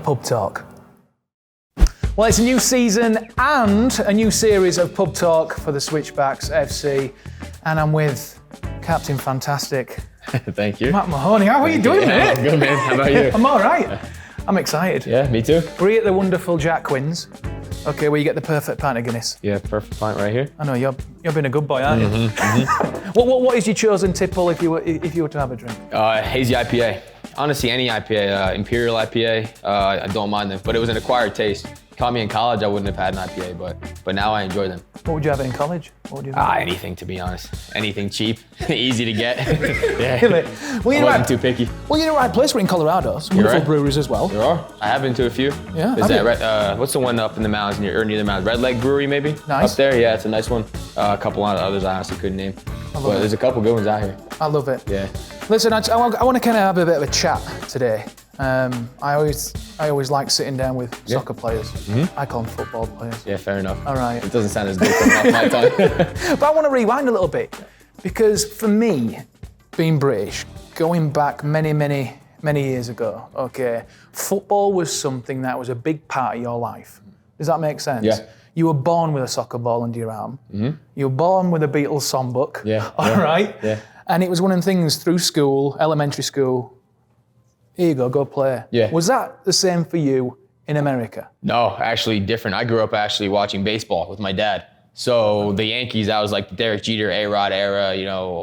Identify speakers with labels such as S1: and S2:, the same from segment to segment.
S1: Pub Talk. Well, it's a new season and a new series of Pub Talk for the Switchbacks FC, and I'm with Captain Fantastic.
S2: Thank you.
S1: Matt Mahoney. How are you doing, mate?
S2: I'm good, man. How about you?
S1: I'm all right. I'm excited.
S2: Yeah, me too.
S1: We're here at the wonderful Jack Quinn's. Okay, where you get the perfect pint of Guinness.
S2: Yeah, perfect pint right here.
S1: I know you've been a good boy, aren't you? What is your chosen tipple if you were to have a drink?
S2: Hazy IPA. Honestly, any IPA, Imperial IPA, I don't mind them, but it was an acquired taste. Caught me in college, I wouldn't have had an IPA, but now I enjoy them.
S1: What would you have in college? What would you have?
S2: Anything, to be honest. Anything cheap, easy to get. Yeah.
S1: Well,
S2: I wasn't too picky.
S1: Well, you're in the right place. We're in Colorado. Some wonderful breweries as well.
S2: There are. I have been to a few.
S1: Yeah.
S2: Is that what's the one up in the mountains near the mountains? Red Leg Brewery, maybe?
S1: Nice.
S2: Up there, yeah, it's a nice one. A couple of others I honestly couldn't name. But there's a couple good ones out here.
S1: I love it.
S2: Yeah.
S1: Listen, I want to kind of have a bit of a chat today. I always like sitting down with soccer players. I call them football players.
S2: Yeah, fair enough.
S1: All right.
S2: It doesn't sound as good coming off my tongue.
S1: But I want to rewind a little bit, because for me, being British, going back many years ago, okay, football was something that was a big part of your life. Does that make sense?
S2: Yeah.
S1: You were born with a soccer ball under your arm. You were born with a Beatles songbook.
S2: Yeah.
S1: All right.
S2: Yeah.
S1: And it was one of the things through school, elementary school. Here you go play.
S2: Yeah.
S1: Was that the same for you in America?
S2: No, actually different. I grew up actually watching baseball with my dad. So the Yankees, that was like the Derek Jeter, A-Rod era,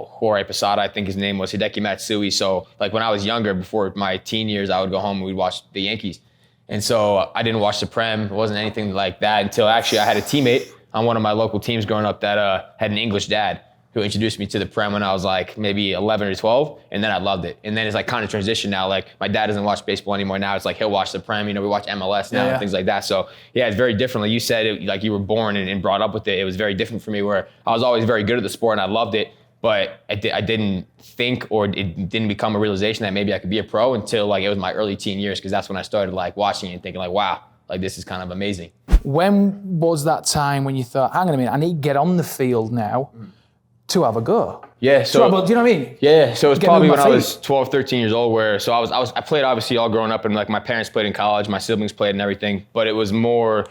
S2: Jorge Posada, I think his name was, Hideki Matsui. So like when I was younger, before my teen years, I would go home and we'd watch the Yankees. And so I didn't watch the Prem. It wasn't anything like that until actually I had a teammate on one of my local teams growing up that had an English dad, who introduced me to the Prem when I was like maybe 11 or 12, and then I loved it. And then it's like kind of transition now, like my dad doesn't watch baseball anymore. Now it's like he'll watch the Prem, we watch MLS now and things like that. So yeah, it's very different. Like you said, like you were born and brought up with it. It was very different for me, where I was always very good at the sport and I loved it, but I didn't think, or it didn't become a realization that maybe I could be a pro until like it was my early teen years, because that's when I started like watching it and thinking like, wow, like this is kind of amazing.
S1: When was that time when you thought, hang on a minute, I need to get on the field now to have a go?
S2: Yeah, so
S1: do you know what I mean?
S2: Yeah, so it was probably when I
S1: feet.
S2: was 12, 13 years old, where I played obviously all growing up, and like my parents played in college, my siblings played and everything, but it was more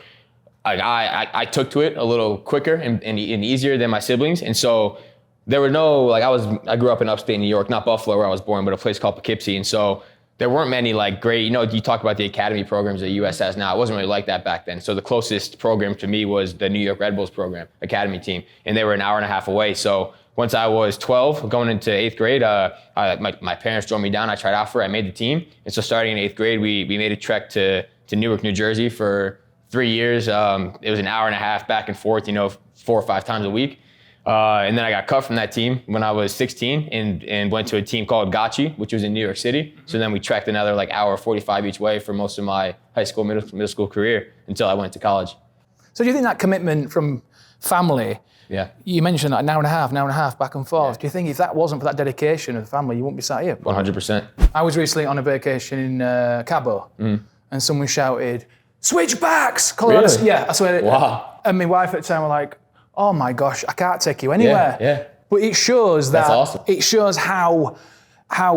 S2: like I took to it a little quicker and easier than my siblings. And so there were no, like I grew up in upstate New York, not Buffalo where I was born, but a place called Poughkeepsie. And so there weren't many like great, you talk about the academy programs that US has now. It wasn't really like that back then. So the closest program to me was the New York Red Bulls program, academy team. And they were an hour and a half away. So once I was 12, going into 8th grade, my parents drove me down. I tried out for it. I made the team. And so starting in 8th grade, we made a trek to Newark, New Jersey for 3 years. It was an hour and a half back and forth, 4 or 5 times a week. And then I got cut from that team when I was 16 and went to a team called Gotchi, which was in New York City. So then we trekked another like hour 45 each way for most of my high school, middle school career until I went to college.
S1: So do you think that commitment from family, you mentioned that an hour and a half back and forth. Do you think if that wasn't for that dedication of the family, you wouldn't be sat here?
S2: 100%.
S1: I was recently on a vacation in Cabo and someone shouted, "Switchbacks!" Colorado.
S2: Really?
S1: Yeah, I swear.
S2: Wow.
S1: And my wife at the time were like, "Oh my gosh, I can't take you anywhere."
S2: Yeah.
S1: But it shows that.
S2: That's awesome.
S1: It shows how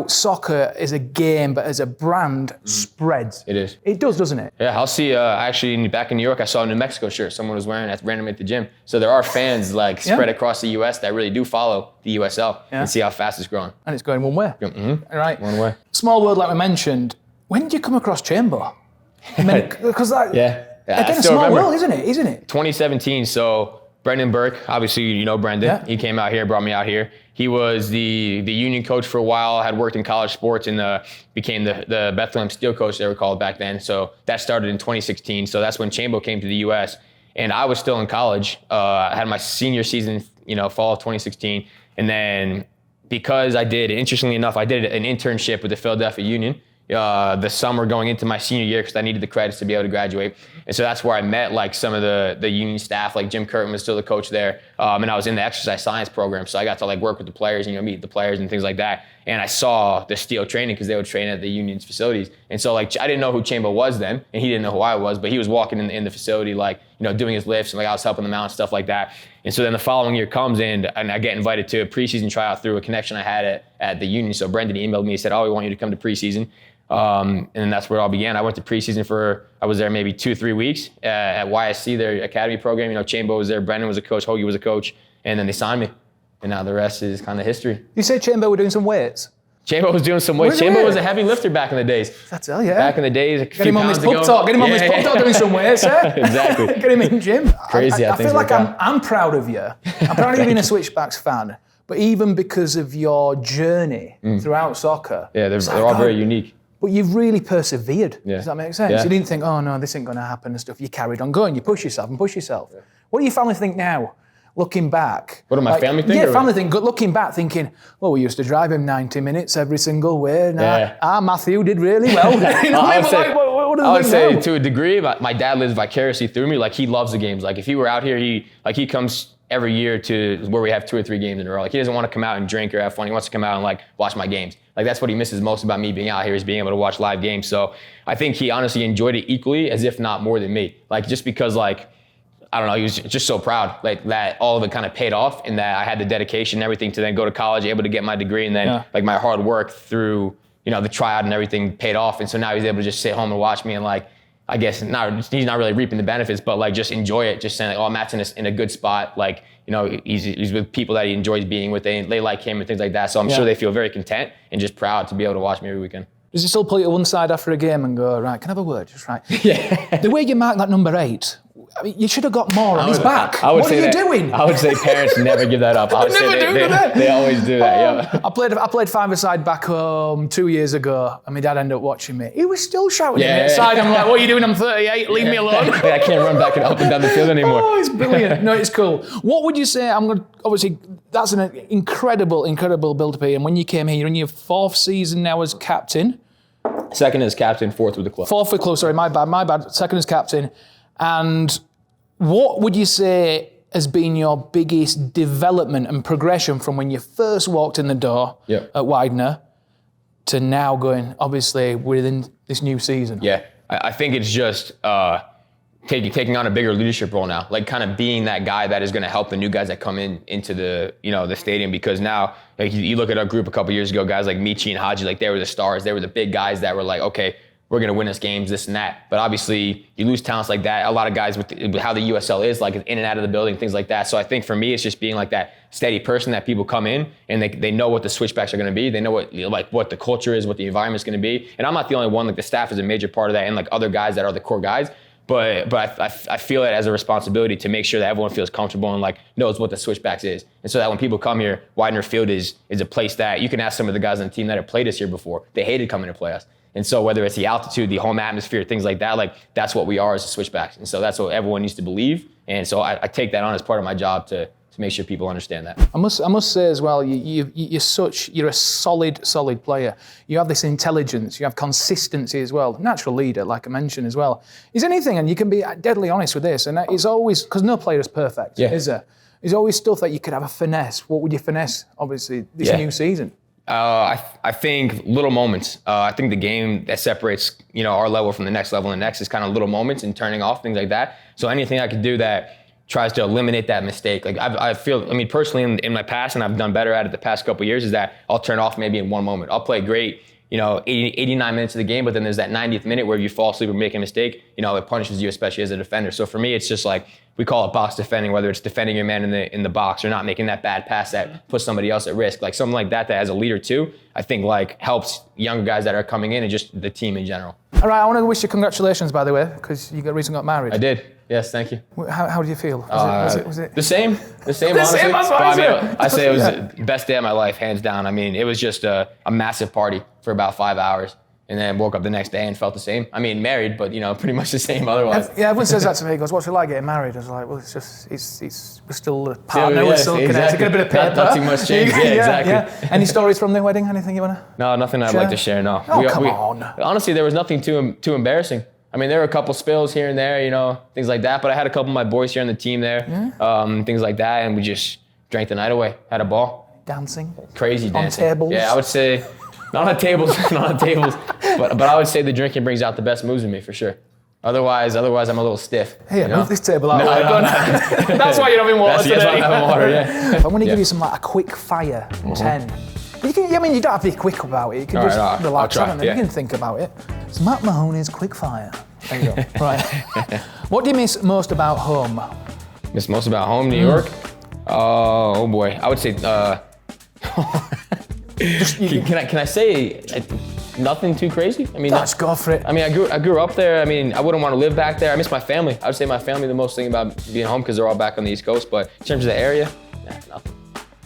S1: soccer is a game, but as a brand spreads.
S2: It is.
S1: It does, doesn't it?
S2: Yeah, I'll see, actually back in New York, I saw a New Mexico shirt someone was wearing randomly at the gym. So there are fans like spread across the US that really do follow the USL and see how fast it's growing.
S1: And it's going one way.
S2: Mm-hmm.
S1: Right.
S2: One way.
S1: Small world, like we mentioned. When did you come across Chambo? Because again, a small world, isn't it?
S2: 2017, so Brendan Burke, obviously you know Brendan. He came out here, brought me out here. He was the union coach for a while, had worked in college sports, and became the Bethlehem Steel coach, they were called back then. So that started in 2016. So that's when Chambo came to the US. And I was still in college. I had my senior season, fall of 2016. And then because interestingly enough, I did an internship with the Philadelphia Union the summer going into my senior year, because I needed the credits to be able to graduate. And so that's where I met like some of the union staff, like Jim Curtin was still the coach there. And I was in the exercise science program. So I got to like work with the players, meet the players and things like that. And I saw the steel training because they would train at the union's facilities. And so like, I didn't know who Chambo was then, and he didn't know who I was, but he was walking in the facility, like, doing his lifts, and like I was helping them out and stuff like that. And so then the following year comes in, and I get invited to a preseason tryout through a connection I had at the union. So Brendan emailed me, he said, "Oh, we want you to come to preseason." And then that's where it all began. I went to preseason I was there maybe 2-3 weeks at YSC, their academy program. Chambo was there, Brendan was a coach, Hoagie was a coach, and then they signed me. And now the rest is kind of history.
S1: You say Chambo were doing some weights?
S2: Chambo was doing some weights. Chambo was a heavy lifter back in the days.
S1: That's yeah.
S2: Back in the days,
S1: get him on this pub talk. Get him on this pub talk doing some weights, eh?
S2: Exactly.
S1: Get him in gym.
S2: Crazy.
S1: I feel like I'm proud of you. I'm proud of you being a Switchbacks fan. But even because of your journey throughout soccer.
S2: Yeah, they're all very unique.
S1: But you've really persevered.
S2: Yeah.
S1: Does that make sense?
S2: Yeah.
S1: You didn't think, oh no, this ain't going to happen and stuff. You carried on going. You push yourself and push yourself. Yeah. What do your family think now? Looking back.
S2: What do my family think?
S1: Yeah, family think. Looking back, thinking, well, we used to drive him 90 minutes every single way. Matthew did really well.
S2: I would say to a degree, my dad lives vicariously through me. Like, he loves the games. Like, if he were out here, he comes every year to where we have 2 or 3 games in a row. Like, he doesn't want to come out and drink or have fun. He wants to come out and like watch my games. Like, that's what he misses most about me being out here, is being able to watch live games. So I think he honestly enjoyed it equally, as if not more than me. Like, just because, like, I don't know, he was just so proud, like, that all of it kind of paid off, and that I had the dedication and everything to then go to college, able to get my degree, and then like my hard work through, the tryout and everything paid off. And so now he's able to just sit home and watch me, and like, I guess he's not really reaping the benefits, but like just enjoy it. Just saying, like, oh, Matt's in a good spot. Like, he's with people that he enjoys being with. They like him and things like that. So I'm sure they feel very content and just proud to be able to watch me every weekend.
S1: Does he still pull you to one side after a game and go, right, can I have a word? Just right.
S2: Yeah.
S1: The way you mark that number 8, I mean, you should have got more on his back. What are you doing?
S2: I would say parents never give that up. I would say they always do that. Yeah.
S1: I played 5-a-side back home 2 years ago, and my dad ended up watching me. He was still shouting at me outside. I'm like, what are you doing? I'm 38. Leave me alone.
S2: I can't run back and up and down the field anymore.
S1: Oh, it's brilliant. No, it's cool. What would you say? Obviously, that's an incredible build-up here. And when you came here, you're in your 4th season now as captain.
S2: 2nd as captain, 4th with the club.
S1: 4th with club. Sorry, my bad. 2nd as captain. And what would you say has been your biggest development and progression from when you first walked in the door at Widener to now going, obviously, within this new season?
S2: Yeah, I think it's just taking on a bigger leadership role now, like kind of being that guy that is going to help the new guys that come into the the stadium. Because now, like, you look at our group a couple years ago, guys like Michi and Haji, like, they were the stars. They were the big guys that were like, okay, we're going to win us games, this and that. But obviously, you lose talents like that. A lot of guys with how the USL is, like, in and out of the building, things like that. So I think for me, it's just being like that steady person that people come in and they know what the Switchbacks are going to be. They know what the culture is, what the environment is going to be. And I'm not the only one. Like, the staff is a major part of that, and like other guys that are the core guys. But I feel it as a responsibility to make sure that everyone feels comfortable and like knows what the Switchbacks is. And so that when people come here, Widener Field is a place that you can ask some of the guys on the team that have played us here before. They hated coming to play us. And so whether it's the altitude, the home atmosphere, things like that, like, that's what we are as the Switchbacks. And so that's what everyone needs to believe. And so I take that on as part of my job to make sure people understand that.
S1: I must say as well, you're a solid player. You have this intelligence, you have consistency as well. Natural leader, like I mentioned as well. Is anything, and you can be deadly honest with this, and it's always, because no player is perfect, is there? There's always stuff that you could have a finesse. What would you finesse, obviously, this new season?
S2: I think little moments. I think the game that separates, our level from the next level and the next is kind of little moments and turning off, things like that. So anything I could do that tries to eliminate that mistake. Like, I feel, personally in my past, and I've done better at it the past couple of years, is that I'll turn off maybe in one moment. I'll play great, 89 minutes of the game, but then there's that 90th minute where you fall asleep or make a mistake, it punishes you, especially as a defender. So for me, it's just like, we call it box defending, whether it's defending your man in the box or not making that bad pass that puts somebody else at risk. Like, something like that as a leader too, I think, like, helps younger guys that are coming in and just the team in general. All
S1: right, I want to wish you congratulations, by the way, because you recently got married.
S2: I did. Yes, thank you.
S1: How do you feel? Was it
S2: the same? The same, honestly. I say it was the best day of my life, hands down. It was just a massive party for about 5 hours, and then woke up the next day and felt the same. Married, but pretty much the same otherwise.
S1: Yeah, everyone says that to me. He goes, "What's it like getting married?" I was like, "Well, it's just, we're still a partner. We're still connected. Get a bit of paper.
S2: Not too much change. Yeah, exactly.
S1: Yeah. Any stories from the wedding? Anything you wanna?
S2: No, nothing I'd like to share. No.
S1: Oh, come on.
S2: Honestly, there was nothing too embarrassing. There were a couple spills here and there, things like that. But I had a couple of my boys here on the team there, things like that, and we just drank the night away. Had a ball.
S1: Dancing.
S2: Crazy dancing.
S1: On tables.
S2: Yeah, I would say, not on tables, but I would say the drinking brings out the best moves in me for sure. Otherwise I'm a little stiff.
S1: Hey, move this table out. That's why you're having water today.
S2: That's why I'm having water. Yeah.
S1: I'm going to give you some, like, a quick fire 10. You I mean, you don't have to be quick about it. You can just relax on it and then you can think about it. It's Matt Mahoney's quick fire. There you go. Right. What do you miss most about home?
S2: Miss most about home, New York? Oh boy, I would say. Can I say nothing too crazy? I mean,
S1: let's go for it.
S2: I mean, I grew up there. I mean, I wouldn't want to live back there. I miss my family. I would say my family the most thing about being home because they're all back on the East Coast. But in terms of the area, nothing.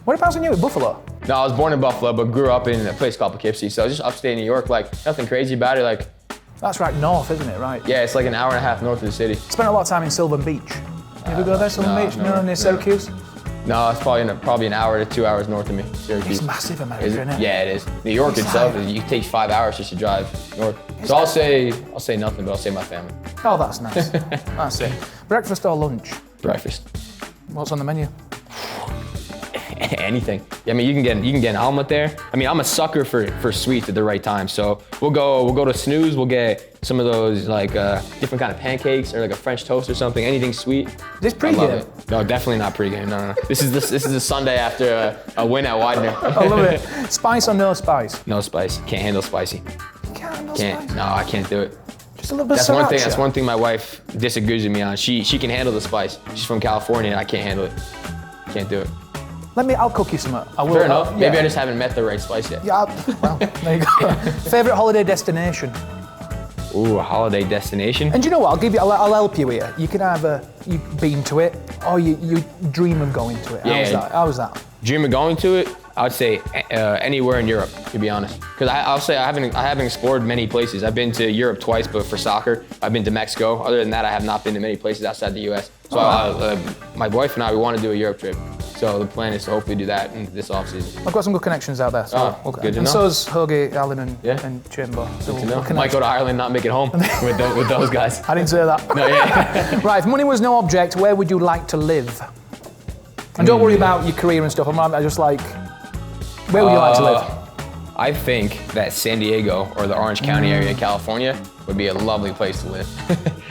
S1: Whereabouts are you in Buffalo?
S2: No, I was born in Buffalo, but grew up in a place called Poughkeepsie. So just upstate New York, like nothing crazy about it. Like
S1: that's right north, isn't it? Right.
S2: Yeah, it's like an hour and a half north of the city.
S1: Spent a lot of time in Sylvan Beach. You ever go there, Sylvan Beach? No, near Syracuse.
S2: No, it's probably an hour to 2 hours north of me, Syracuse.
S1: It's massive, America, isn't it?
S2: Yeah, it is. New York itself, you take 5 hours just to drive north. So I'll say nothing, but I'll say my family.
S1: Oh, that's nice. That's it. Breakfast or lunch?
S2: Breakfast.
S1: What's on the menu?
S2: Anything. I mean, you can get an omelet there. I mean, I'm a sucker for sweets at the right time. So we'll go to Snooze. We'll get some of those like different kind of pancakes or like a French toast or something. Anything sweet.
S1: This pre-game?
S2: No, definitely not pre-game. No. This is the Sunday after a win at Widener.
S1: I love it. Spice or no spice?
S2: No spice. Can't handle spicy.
S1: You can't handle spice?
S2: No, I can't do it.
S1: Just a little bit of sriracha.
S2: That's one thing my wife disagrees with me on. She can handle the spice. She's from California and I can't handle it. Can't do it.
S1: I'll cook you some.
S2: Fair enough. Maybe I just haven't met the right spice yet.
S1: Yeah, well, there you go. Favorite holiday destination?
S2: Ooh, a holiday destination.
S1: And you know what? I'll help you here. You can either you've been to it or you dream of going to it. How was that?
S2: Dream of going to it? I would say anywhere in Europe, to be honest. Because I'll say I haven't explored many places. I've been to Europe twice, but for soccer. I've been to Mexico. Other than that, I have not been to many places outside the U.S. So my wife and I, we want to do a Europe trip. So the plan is to hopefully do that in this offseason.
S1: I've got some good connections out there. So
S2: good to know.
S1: And so is Hoagie, Allen, and Chambo. So
S2: might go to Ireland, not make it home with those guys.
S1: I didn't say that.
S2: No, yeah.
S1: Right, if money was no object, where would you like to live? And don't worry about your career and stuff. I'm just like, where would you like to live?
S2: I think that San Diego or the Orange County area of California would be a lovely place to live.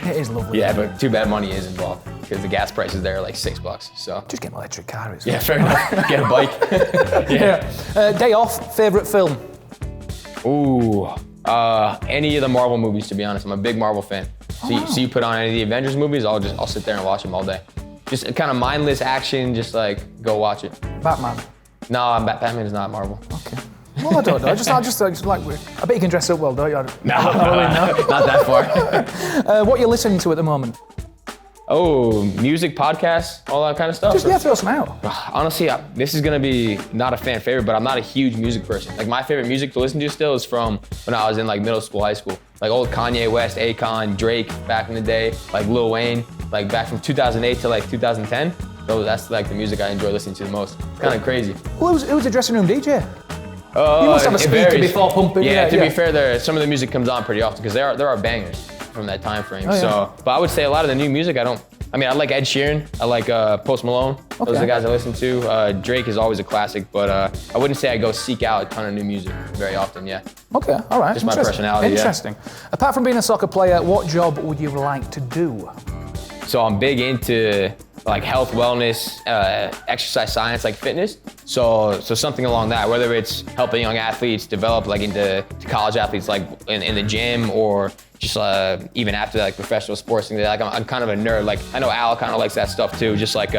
S1: It is lovely.
S2: Yeah, but too bad money is involved because the gas prices there are like $6. So
S1: just get an electric car.
S2: Yeah, fair enough. Get a bike.
S1: Yeah. Day off. Favorite film?
S2: Ooh, any of the Marvel movies. To be honest, I'm a big Marvel fan. So you put on any of the Avengers movies, I'll sit there and watch them all day. Just kind of mindless action. Just like go watch it.
S1: Batman.
S2: No, Batman is not Marvel.
S1: Okay. Well, I don't know. I just like. I bet you can dress up well, don't you?
S2: No, not that far.
S1: What are you listening to at the moment?
S2: Oh, music, podcasts, all that kind of stuff.
S1: Just throw some out.
S2: Honestly, this is gonna be not a fan favorite, but I'm not a huge music person. Like my favorite music to listen to still is from when I was in like middle school, high school. Like old Kanye West, Akon, Drake back in the day, like Lil Wayne, like back from 2008 to like 2010. That's like the music I enjoy listening to the most. It's kind of crazy.
S1: Well, who's a dressing room DJ? You must have a speaker before pumping.
S2: Yeah, to be fair, some of the music comes on pretty often because there are bangers from that time frame. But I would say a lot of the new music I like Ed Sheeran. I like Post Malone. Those are the guys I listen to. Drake is always a classic, but I wouldn't say I go seek out a ton of new music very often. Yeah.
S1: Okay, all right.
S2: Just my personality.
S1: Interesting. Yeah. Apart from being a soccer player, what job would you like to do?
S2: So I'm big into like health, wellness, exercise science, like fitness. So something along that, whether it's helping young athletes develop like into college athletes, like in the gym or just even after like professional sports things. Like I'm kind of a nerd. Like I know Al kind of likes that stuff too. Just like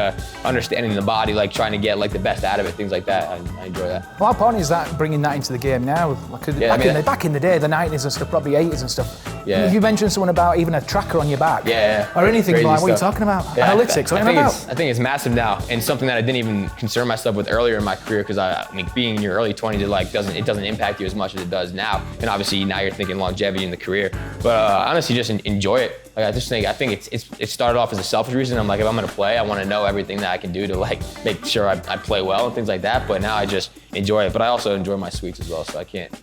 S2: understanding the body, like trying to get like the best out of it, things like that. I enjoy that.
S1: Well, how important is that bringing that into the game now? Like, back in the day, the 90s and stuff, probably 80s and stuff.
S2: Yeah.
S1: You mentioned someone about even a tracker on your back.
S2: Yeah.
S1: Or anything like, what are you talking about?
S2: Yeah,
S1: Analytics.
S2: I think it's massive now, and something that I didn't even concern myself with earlier in my career because I mean, being in your early 20s, it doesn't impact you as much as it does now. And obviously now you're thinking longevity in the career. But honestly, just enjoy it. Like I think it started off as a selfish reason. I'm like, if I'm gonna play, I want to know everything that I can do to like make sure I play well and things like that. But now I just enjoy it. But I also enjoy my sweets as well, so I can't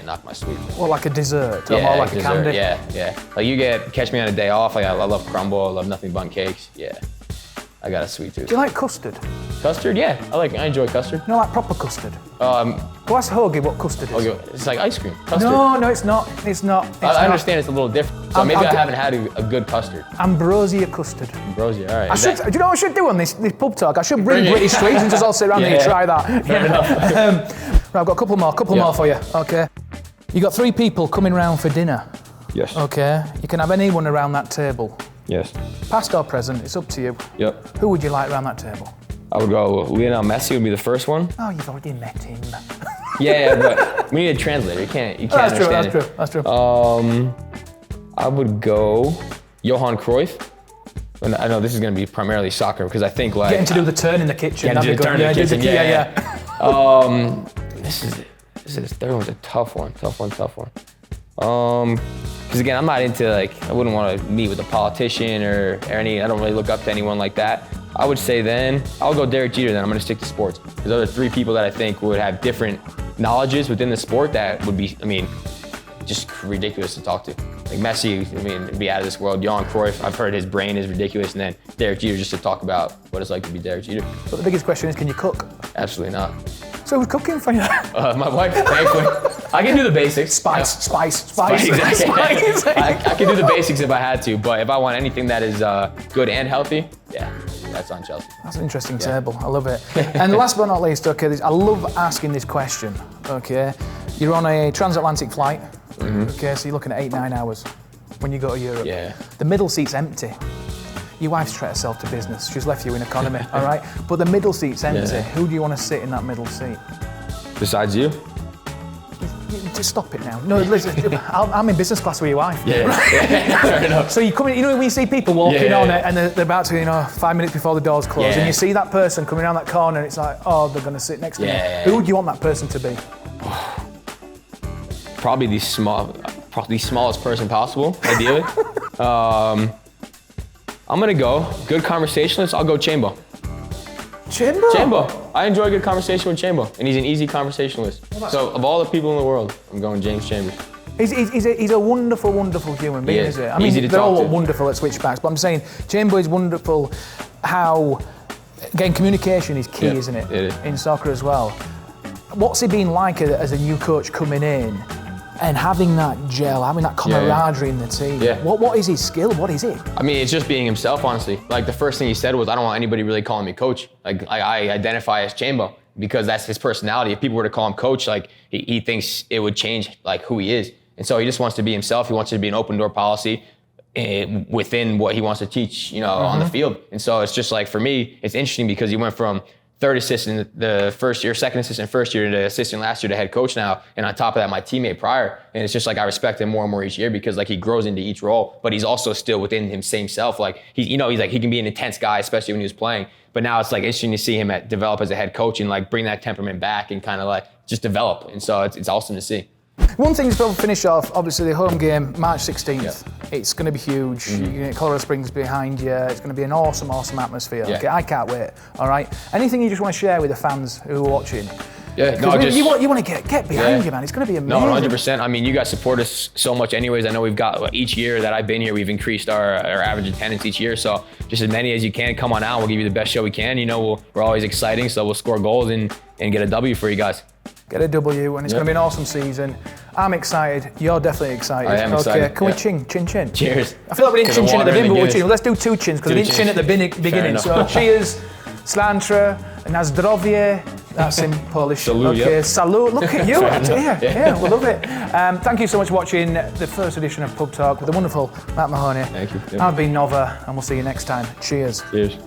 S2: knock my sweet.
S1: Well, like a dessert, or more like a candy.
S2: Yeah. Like catch me on a day off. Like I love crumble. I love nothing but cakes. Yeah. I got a sweet tooth.
S1: Do you like custard?
S2: Custard? Yeah, I enjoy custard.
S1: No, like proper custard. Go ask Hoagie what custard is.
S2: It's like ice cream. Custard.
S1: No, it's not. It's not.
S2: I understand it's a little different. So maybe I haven't had a good custard.
S1: Ambrosia custard.
S2: Ambrosia, all right.
S1: Do you know what I should do on this pub talk? I should bring British sweets and just all sit around there and try that.
S2: Fair enough.
S1: Right, I've got a couple more for you. Okay. You got 3 people coming round for dinner.
S2: Yes.
S1: Okay. You can have anyone around that table.
S2: Yes.
S1: Past or present, it's up to you.
S2: Yep.
S1: Who would you like around that table?
S2: I would go Lionel Messi would be the first one.
S1: Oh, you've already met him.
S2: Yeah, but we need a translator. You can't understand it.
S1: That's true.
S2: I would go Johan Cruyff. And I know this is going to be primarily soccer because I think like
S1: Getting to do the turn in the kitchen.
S2: Getting to do the turn in the kitchen.
S1: Yeah.
S2: This third one's a tough one. Because again, I'm not into I wouldn't want to meet with a politician or any. I don't really look up to anyone like that. I would say then I'll go Derek Jeter. Then I'm going to stick to sports. There's other 3 people that I think would have different knowledges within the sport that would be, just ridiculous to talk to. Like Messi, it'd be out of this world. Johan Cruyff, I've heard his brain is ridiculous, and then Derek Jeter just to talk about what it's like to be Derek Jeter.
S1: But the biggest question is, can you cook?
S2: Absolutely not.
S1: So who's cooking for you?
S2: My wife, thankfully. I can do the basics.
S1: Spice.
S2: Exactly. I can do the basics if I had to, but if I want anything that is good and healthy, yeah, that's on Chelsea.
S1: That's an interesting table. I love it. And last but not least, okay, I love asking this question. Okay, you're on a transatlantic flight. Okay, so you're looking at 8-9 hours when you go to Europe.
S2: Yeah.
S1: The middle seat's empty. Your wife's treated herself to business. She's left you in economy, all right? But the middle seat's empty.
S2: Yeah.
S1: Who do you want to sit in that middle seat?
S2: Besides you?
S1: Just stop it now. No, listen, I'm in business class with your wife.
S2: Yeah. Fair enough.
S1: So you come in, when you see people walking on it and they're about to, 5 minutes before the doors close, and you see that person coming around that corner, and it's like, oh, they're going to sit next to me. Who would you want that person to be?
S2: Probably the smallest person possible, ideally. I'm gonna go good conversationalist. I'll go Chambo. Chambo. I enjoy a good conversation with Chambo, and he's an easy conversationalist. So of all the people in the world, I'm going James Chambers.
S1: He's a wonderful, wonderful human being, isn't it? I mean, they're all wonderful at Switchbacks, but I'm saying Chambo is wonderful. How, again, communication is key, isn't it?
S2: It is.
S1: In soccer as well. What's it been like as a new coach coming in? And having that gel, having that camaraderie in the team.
S2: Yeah.
S1: What is his skill? What is it?
S2: It's just being himself, honestly. Like the first thing he said was, I don't want anybody really calling me coach. Like I identify as Chambo because that's his personality. If people were to call him coach, he thinks it would change who he is. And so he just wants to be himself. He wants to be an open door policy within what he wants to teach, on the field. And so it's just for me, it's interesting because he went from third assistant the first year, second assistant first year, to assistant last year to head coach now. And on top of that, my teammate prior. And it's just I respect him more and more each year because he grows into each role, but he's also still within his same self. He's he can be an intense guy, especially when he was playing. But now it's interesting to see him develop as a head coach and bring that temperament back and kind of just develop. And so it's awesome to see.
S1: One thing to finish off, obviously the home game, March 16th. Yeah. It's going to be huge. You get Colorado Springs behind you. It's going to be an awesome, awesome atmosphere. Yeah. Okay, I can't wait. All right. Anything you just want to share with the fans who are watching?
S2: Yeah, no,
S1: you want to get behind you, man. It's going to be amazing.
S2: No, 100%. You guys support us so much anyways. I know we've got, each year that I've been here, we've increased our average attendance each year. So just as many as you can, come on out. We'll give you the best show we can. We're always exciting, so we'll score goals and get a W for you guys.
S1: Get a W, and it's going to be an awesome season. I'm excited. You're definitely excited.
S2: I am excited.
S1: Can we chin?
S2: Cheers.
S1: I feel like we didn't chin at the beginning, but we'll chin. Let's do 2 chins, because we didn't chin at the beginning. So cheers, slantra, na zdrowie. That's in Polish.
S2: Salut,
S1: okay, salut. Look at you. Yeah, we love it. Thank you so much for watching the first edition of Pub Talk with the wonderful Matt Mahoney.
S2: Thank you.
S1: I've been Nova, and we'll see you next time. Cheers.
S2: Cheers.